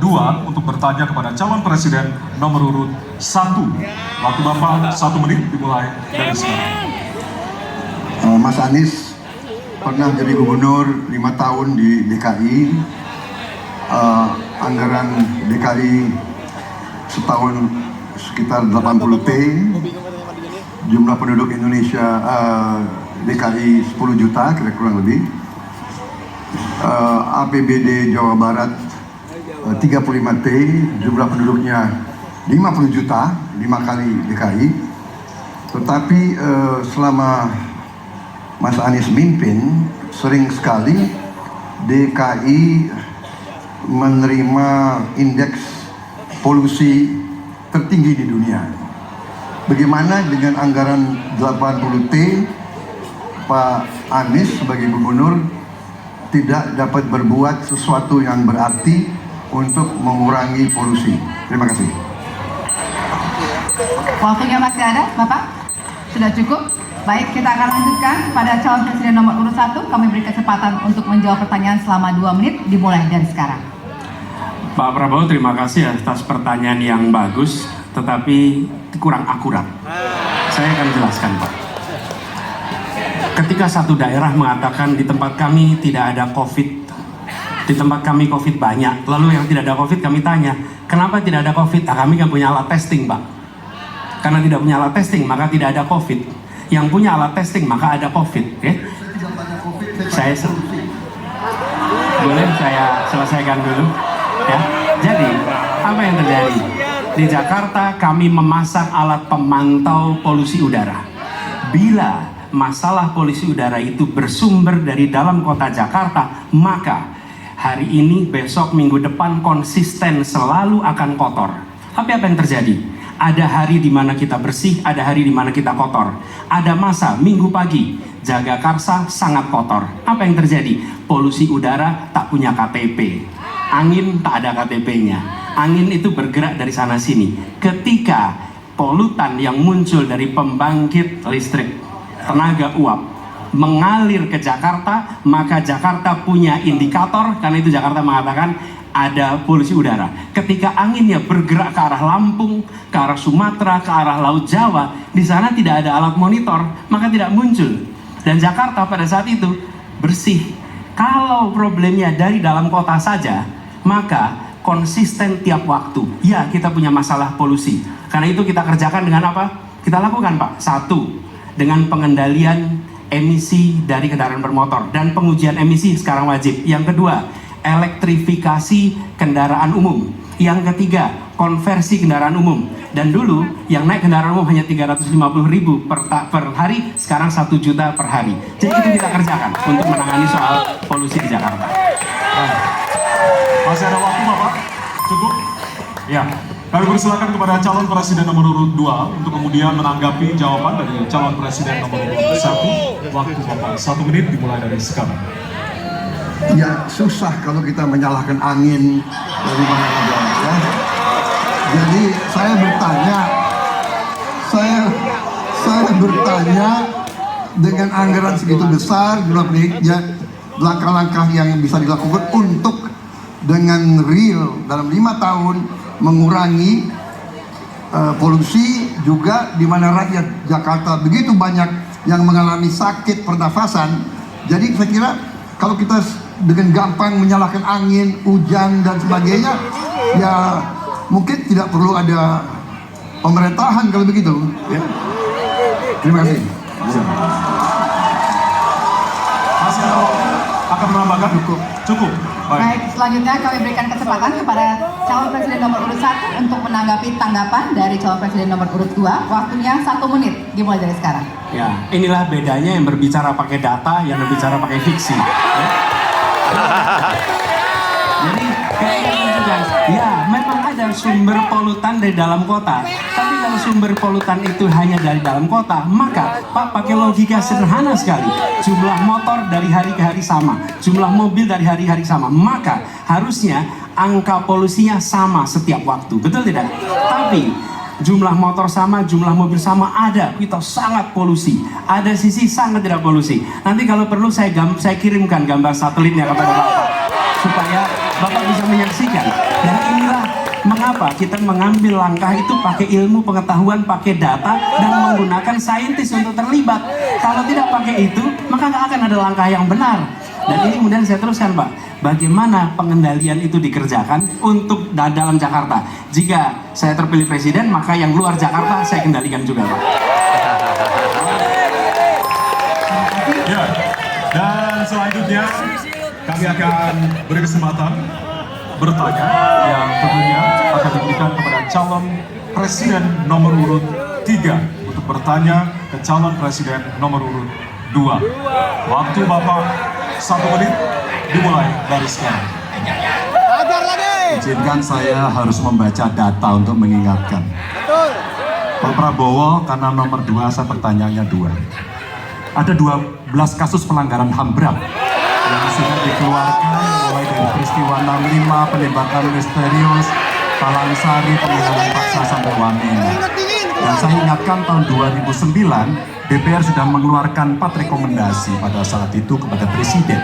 2 untuk bertanya kepada calon presiden nomor urut 1. Waktu Bapak 1 menit dimulai dari sekarang. Mas Anies pernah jadi gubernur 5 tahun di DKI. Anggaran DKI setahun sekitar 80 T. Jumlah penduduk Indonesia DKI 10 juta kira kurang lebih. APBD Jawa Barat 35 T, jumlah penduduknya 50 juta, 5 kali DKI. Tetapi selama Mas Anies mimpin, sering sekali DKI menerima indeks polusi tertinggi di dunia. Bagaimana dengan anggaran 80 T, Pak Anies sebagai gubernur tidak dapat berbuat sesuatu yang berarti untuk mengurangi polusi? Terima kasih. Waktunya masih ada, Bapak? Sudah cukup? Baik, kita akan lanjutkan pada calon presiden nomor urut 1. Kami beri kesempatan untuk menjawab pertanyaan selama 2 menit, dimulai dari sekarang. Pak Prabowo, terima kasih atas pertanyaan yang bagus, tetapi kurang akurat. Saya akan jelaskan, Pak. Ketika satu daerah mengatakan di tempat kami tidak ada COVID, di tempat kami COVID banyak, lalu yang tidak ada COVID kami tanya, kenapa tidak ada COVID? Nah, kami kan punya alat testing, Pak. Karena tidak punya alat testing, maka tidak ada COVID. Yang punya alat testing, maka ada COVID. Okay? Boleh saya selesaikan dulu? Ya. Jadi, apa yang terjadi? Di Jakarta kami memasang alat pemantau polusi udara. Bila masalah polusi udara itu bersumber dari dalam kota Jakarta, maka hari ini, besok, minggu depan konsisten selalu akan kotor. Tapi apa yang terjadi? Ada hari di mana kita bersih, ada hari di mana kita kotor. Ada masa minggu pagi, Jagakarsa sangat kotor. Apa yang terjadi? Polusi udara tak punya KTP. Angin tak ada KTP-nya. Angin itu bergerak dari sana sini. Ketika polutan yang muncul dari pembangkit listrik tenaga uap mengalir ke Jakarta, maka Jakarta punya indikator, karena itu Jakarta mengatakan ada polusi udara. Ketika anginnya bergerak ke arah Lampung, ke arah Sumatera, ke arah Laut Jawa, di sana tidak ada alat monitor, maka tidak muncul. Dan Jakarta pada saat itu bersih. Kalau problemnya dari dalam kota saja, maka konsisten tiap waktu. Ya, kita punya masalah polusi. Karena itu kita kerjakan dengan apa? Kita lakukan, Pak. 1, dengan pengendalian emisi dari kendaraan bermotor dan pengujian emisi sekarang wajib. Yang kedua, elektrifikasi kendaraan umum. Yang ketiga, konversi kendaraan umum. Dan dulu yang naik kendaraan umum hanya 350.000 per hari, sekarang 1 juta per hari. Jadi itu kita kerjakan untuk menangani soal polusi di Jakarta. Masih ada waktu, Bapak? Cukup? Ya. Kami persilakan kepada calon presiden nomor urut 2 untuk kemudian menanggapi jawaban dari calon presiden nomor urut 1. Waktu Bapak 1 menit dimulai dari sekarang. Ya, susah kalau kita menyalahkan angin dari mana aja, ya. Jadi saya bertanya dengan anggaran segitu besar, langkah-langkah yang bisa dilakukan untuk dengan real dalam 5 tahun mengurangi polusi, juga di mana rakyat Jakarta begitu banyak yang mengalami sakit pernafasan. Jadi saya kira kalau kita dengan gampang menyalahkan angin, hujan dan sebagainya, ya mungkin tidak perlu ada pemerintahan kalau begitu, ya. Terima kasih. Masih ada waktu? Akan menambahkan? Cukup. Baik, selanjutnya kami berikan kesempatan kepada calon presiden nomor urut 1 untuk menanggapi tanggapan dari calon presiden nomor urut 2. Waktunya 1 menit, dimulai dari sekarang. Ya, inilah bedanya yang berbicara pakai data, yang berbicara pakai fiksi. Ya. Jadi kayak juga, ya memang ada sumber polutan dari dalam kota. Tapi kalau sumber polutan itu hanya dari dalam kota, maka Pak pakai logika sederhana sekali. Jumlah motor dari hari ke hari sama, jumlah mobil dari hari-hari sama, maka harusnya angka polusinya sama setiap waktu, betul tidak? Tapi jumlah motor sama, jumlah mobil sama, ada kita sangat polusi, ada sisi sangat tidak polusi. Nanti kalau perlu saya kirimkan gambar satelitnya kepada Bapak supaya Bapak bisa menyaksikan. Dan ini Kenapa? Kita mengambil langkah itu pakai ilmu pengetahuan, pakai data, dan menggunakan saintis untuk terlibat. Kalau tidak pakai itu, maka nggak akan ada langkah yang benar. Dan ini kemudian saya teruskan, Pak, bagaimana pengendalian itu dikerjakan untuk dalam Jakarta. Jika saya terpilih presiden, maka yang luar Jakarta saya kendalikan juga, Pak. Ya, dan selanjutnya kami akan beri kesempatan bertanya yang tentunya akan diberikan kepada calon presiden nomor urut 3 untuk bertanya ke calon presiden nomor urut 2. Waktu Bapak 1 menit dimulai dari sekarang. Izinkan saya harus membaca data untuk mengingatkan. Pak Prabowo, karena nomor 2 saya pertanyaannya 2. Ada 12 kasus pelanggaran HAM berat yang sudah dikeluarkan mulai dari peristiwa 65, penembakan misterius, Talang Sari, penghilangan paksa sampai Wamena. Dan saya ingatkan tahun 2009 DPR sudah mengeluarkan 4 rekomendasi pada saat itu kepada Presiden.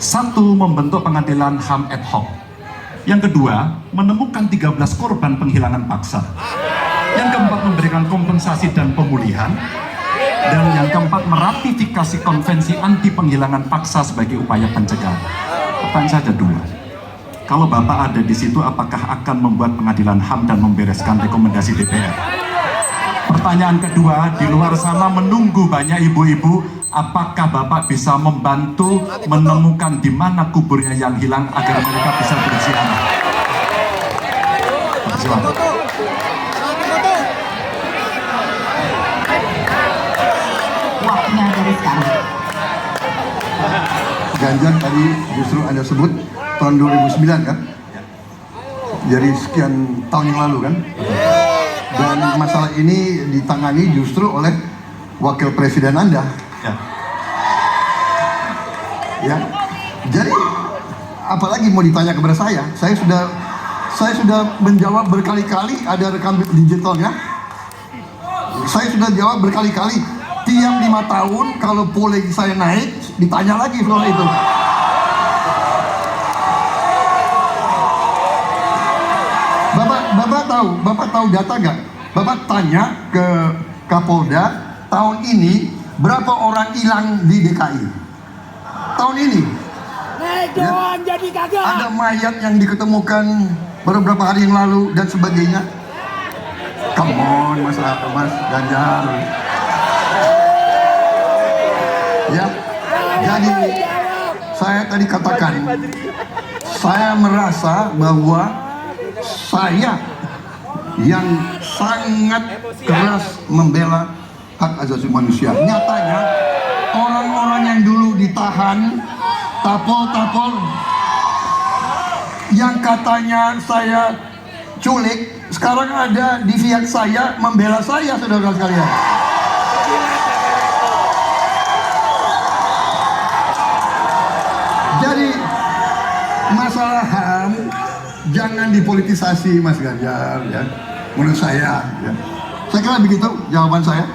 1. Membentuk pengadilan HAM ad hoc. Yang kedua, menemukan 13 korban penghilangan paksa. Yang keempat, memberikan kompensasi dan pemulihan. Dan yang keempat, meratifikasi konvensi anti penghilangan paksa sebagai upaya pencegahan. Pertanyaan saya ada 2. Kalau Bapak ada di situ, apakah akan membuat pengadilan HAM dan membereskan rekomendasi DPR? Pertanyaan kedua, di luar sana menunggu banyak ibu-ibu, apakah Bapak bisa membantu menemukan di mana kuburnya yang hilang agar mereka bisa berziarah? Silakan. Waktunya dari sekarang. Ganjar tadi justru Anda sebut tahun 2009 kan? Jadi sekian tahun yang lalu kan? Dan masalah ini ditangani justru oleh wakil presiden Anda. Ya. Ya. Jadi apalagi mau ditanya kepada saya? Saya sudah menjawab berkali-kali, ada rekam digitalnya. Saya sudah jawab berkali-kali. Tiap 5 tahun kalau polling saya naik, ditanya lagi soal itu. Bapak tahu data nggak? Bapak tanya ke Kapolda tahun ini berapa orang hilang di DKI? Tahun ini. Ya, jadi kagak. ada mayat yang diketemukan beberapa hari yang lalu dan sebagainya. Come on, Mas Ganjar. Ya, jadi saya tadi katakan, saya merasa bahwa saya yang sangat keras membela hak asasi manusia. Nyatanya orang-orang yang dulu ditahan, tapol-tapol, yang katanya saya culik, sekarang ada di pihak saya membela saya, saudara sekalian. Jadi masalah HAM jangan dipolitisasi, Mas Ganjar, ya. Menurut saya, ya. Saya kira begitu jawaban saya.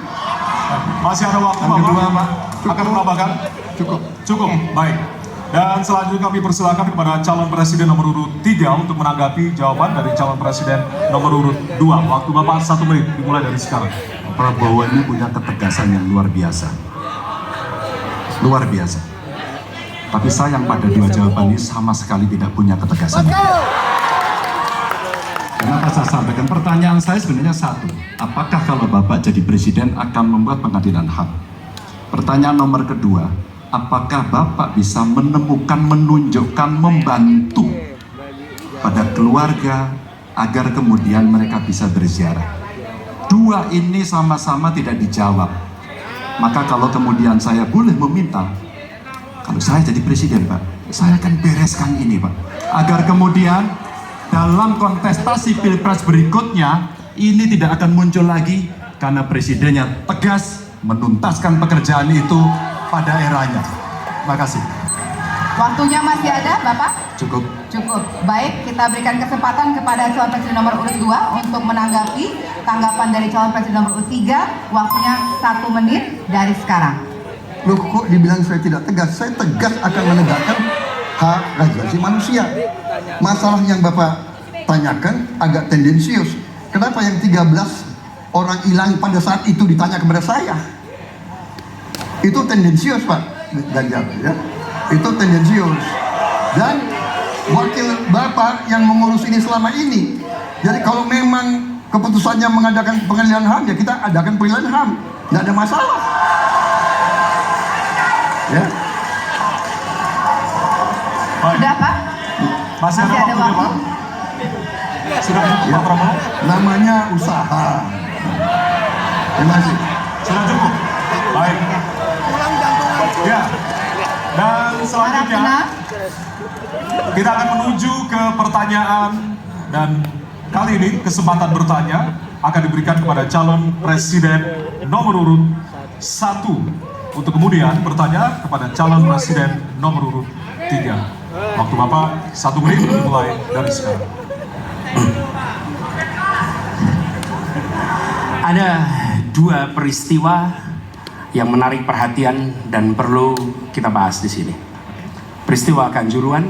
Masih ada waktu, Yang Bapak. kedua, Pak. Akan menambahkan? Cukup. Cukup, baik. Dan selanjutnya kami persilakan kepada calon presiden nomor urut 3 untuk menanggapi jawaban dari calon presiden nomor urut 2. Waktu Bapak 1 menit dimulai dari sekarang. Prabowo ini punya ketegasan yang luar biasa. Luar biasa. Tapi sayang pada 2 jawaban ini sama sekali tidak punya ketegasan. Kenapa saya sampaikan? Pertanyaan saya sebenarnya 1. Apakah kalau Bapak jadi presiden akan membuat pengadilan HAM? Pertanyaan nomor kedua, apakah Bapak bisa menemukan, menunjukkan, membantu pada keluarga agar kemudian mereka bisa berziarah? 2 ini sama-sama tidak dijawab. Maka kalau kemudian saya boleh meminta, kalau saya jadi presiden, Pak, saya akan bereskan ini, Pak, agar kemudian dalam kontestasi pilpres berikutnya ini tidak akan muncul lagi karena presidennya tegas menuntaskan pekerjaan itu pada eranya. Terima kasih. Waktunya masih ada, Bapak? Cukup. Cukup. Baik, kita berikan kesempatan kepada calon presiden nomor urut 2 untuk menanggapi tanggapan dari calon presiden nomor urut 3. Waktunya 1 menit dari sekarang. Loh, kok dibilang saya tidak tegas? Saya tegas akan menegakkan hak asasi manusia. Masalah yang Bapak tanyakan agak tendensius. Kenapa yang 13 orang hilang pada saat itu ditanya kepada saya? Itu tendensius Pak Ganjar ya. Itu tendensius. Dan wakil Bapak yang mengurus ini selama ini. Jadi kalau memang keputusannya mengadakan pengadilan HAM, ya kita adakan pengadilan HAM. Nggak ada masalah. Ya. Sudah Pak? Masih ada waktunya, waktu? Pak? Sudah cukup, Pak Prabowo? Namanya usaha. Terima kasih. Sudah cukup? Baik. Ya. Dan selanjutnya Harap kita akan menuju ke pertanyaan, dan kali ini kesempatan bertanya akan diberikan kepada calon presiden nomor urut 1 untuk kemudian bertanya kepada calon presiden nomor urut 3. Waktu Bapak 1 menit dimulai dari sekarang. Ada dua peristiwa yang menarik perhatian dan perlu kita bahas di sini. Peristiwa Kanjuruhan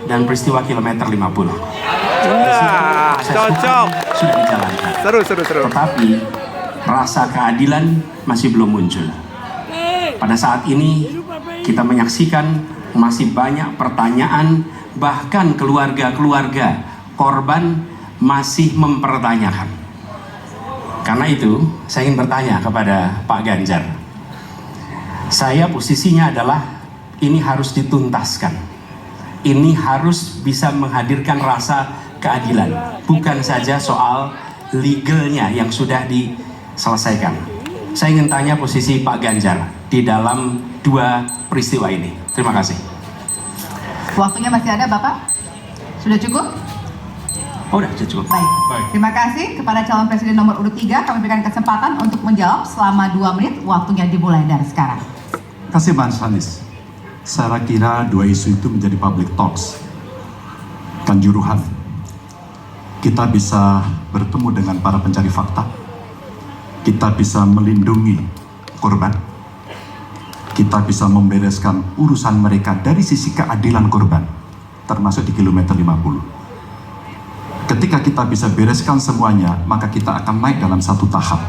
dan peristiwa kilometer 50. Wah, cocok. Sudah dijalankan. Seru. Tetapi rasa keadilan masih belum muncul. Pada saat ini kita menyaksikan masih banyak pertanyaan, bahkan keluarga-keluarga korban masih mempertanyakan. Karena itu, saya ingin bertanya kepada Pak Ganjar. Saya posisinya adalah ini harus dituntaskan. Ini harus bisa menghadirkan rasa keadilan, bukan saja soal legalnya yang sudah diselesaikan. Saya ingin tanya posisi Pak Ganjar di dalam dua peristiwa ini. Terima kasih. Waktunya masih ada Bapak? Sudah cukup? Oh, udah cukup. Baik. Baik. Terima kasih kepada calon presiden nomor urut 3. Kami berikan kesempatan untuk menjawab selama 2 menit. Waktunya dimulai dari sekarang. Kasih Mas Anies. Saya kira dua isu itu menjadi public talks. Kanjuruhan. Kita bisa bertemu dengan para pencari fakta. Kita bisa melindungi korban. Kita bisa membereskan urusan mereka dari sisi keadilan korban, termasuk di kilometer 50. Ketika kita bisa bereskan semuanya, maka kita akan naik dalam satu tahap.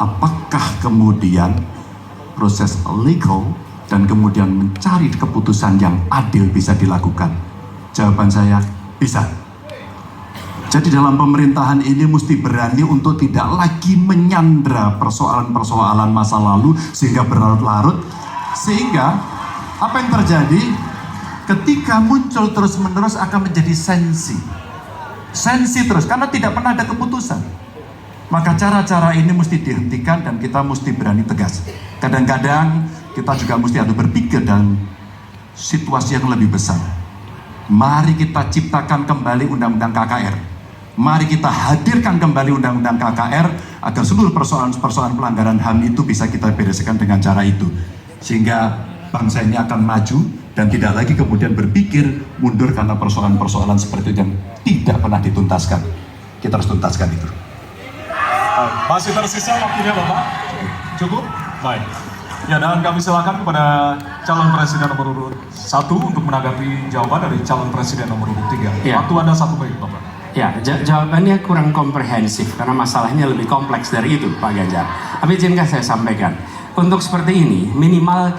Apakah kemudian proses legal dan kemudian mencari keputusan yang adil bisa dilakukan? Jawaban saya, bisa. Jadi dalam pemerintahan ini mesti berani untuk tidak lagi menyandra persoalan-persoalan masa lalu sehingga berlarut-larut. Sehingga apa yang terjadi ketika muncul terus-menerus akan menjadi sensi terus karena tidak pernah ada keputusan. Maka cara-cara ini mesti dihentikan dan kita mesti berani tegas. Kadang-kadang kita juga mesti ada berpikir dalam situasi yang lebih besar. Mari kita ciptakan kembali undang-undang KKR. Mari kita hadirkan kembali undang-undang KKR agar seluruh persoalan-persoalan pelanggaran HAM itu bisa kita bereskan dengan cara itu. Sehingga bangsa ini akan maju dan tidak lagi kemudian berpikir mundur karena persoalan-persoalan seperti itu yang tidak pernah dituntaskan. Kita harus tuntaskan itu. Masih tersisa waktunya Bapak? Cukup? Baik. Ya, dan kami silakan kepada calon presiden nomor urut 1 untuk menanggapi jawaban dari calon presiden nomor urut 3. Ya. Waktu Anda 1 menit, Bapak. Ya, jawabannya kurang komprehensif karena masalahnya lebih kompleks dari itu, Pak Ganjar. Tapi izinkan saya sampaikan, untuk seperti ini minimal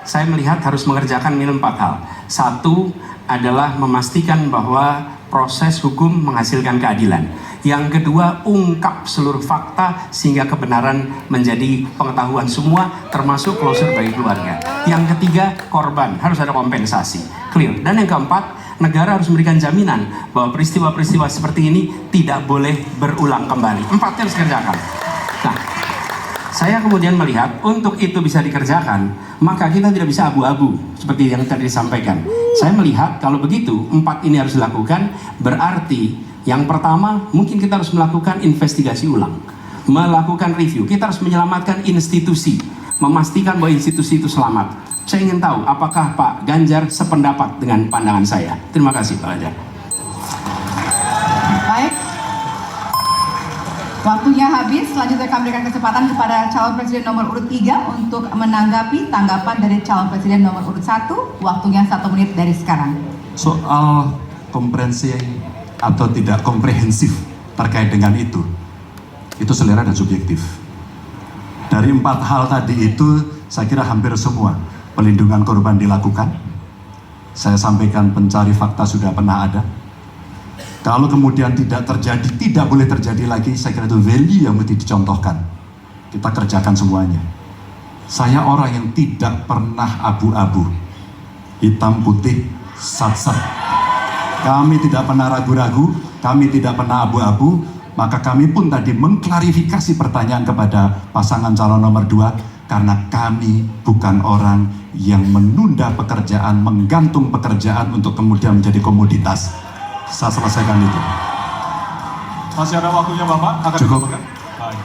saya melihat harus mengerjakan minimum 4 hal. 1 adalah memastikan bahwa proses hukum menghasilkan keadilan. Yang kedua, ungkap seluruh fakta sehingga kebenaran menjadi pengetahuan semua, termasuk closure bagi keluarga. Yang ketiga, korban harus ada kompensasi, clear. Dan yang keempat, negara harus memberikan jaminan bahwa peristiwa-peristiwa seperti ini tidak boleh berulang kembali. 4 harus dikerjakan. Nah, saya kemudian melihat untuk itu bisa dikerjakan, maka kita tidak bisa abu-abu seperti yang tadi disampaikan. Saya melihat kalau begitu 4 ini harus dilakukan, berarti yang pertama mungkin kita harus melakukan investigasi ulang, melakukan review. Kita harus menyelamatkan institusi, memastikan bahwa institusi itu selamat. Saya ingin tahu apakah Pak Ganjar sependapat dengan pandangan saya. Terima kasih Pak Ganjar. Baik. Waktunya habis. Selanjutnya kami berikan kesempatan kepada calon presiden nomor urut 3 untuk menanggapi tanggapan dari calon presiden nomor urut 1. Waktunya 1 menit dari sekarang. Soal komprehensi atau tidak komprehensif terkait dengan itu selera dan subjektif. Dari 4 hal tadi itu, saya kira hampir semua pelindungan korban dilakukan. Saya sampaikan pencari fakta sudah pernah ada. Kalau kemudian tidak terjadi, tidak boleh terjadi lagi, saya kira itu value yang mesti dicontohkan. Kita kerjakan semuanya. Saya orang yang tidak pernah abu-abu, hitam putih, sat-sat. Kami tidak pernah ragu-ragu, kami tidak pernah abu-abu, maka kami pun tadi mengklarifikasi pertanyaan kepada pasangan calon nomor 2, karena kami bukan orang yang menunda pekerjaan, menggantung pekerjaan untuk kemudian menjadi komoditas. Saya selesaikan itu. Masih ada waktunya Bapak? Akan Cukup. ditutup, kan? Baik.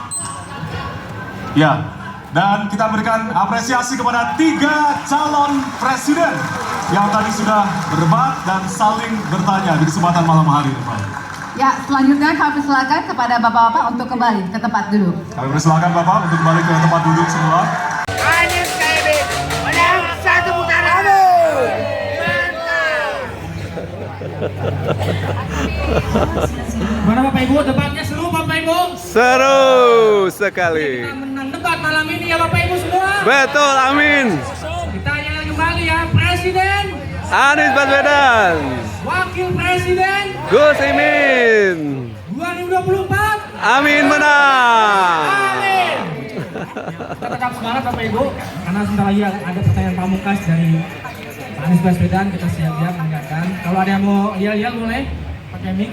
Ya, dan kita berikan apresiasi kepada 3 calon presiden yang tadi sudah berdebat dan saling bertanya di kesempatan malam hari ini, Pak. Ya, selanjutnya kami persilakan kepada bapak-bapak untuk kembali ke tempat duduk. Kami persilakan Bapak untuk kembali ke tempat duduk semua. Anies Kaimin menang 1 putaran. Mana Bapak Ibu, debatnya seru Bapak Ibu. Seru sekali. Kita menang debat malam ini ya Bapak Ibu semua. Betul, amin. Kita nyanyi kembali ya, Presiden, Anies Baswedan, Wakil Presiden, Gus Imin. 2024. Amin menang. Amin. Kita tetap semangat Bapak Ibu, karena sebentar lagi ada pertanyaan pamungkas dari Anies Baswedan. Kita siap-siap mendengarkan. Kalau ada yang mau yel-yel boleh pakai mic.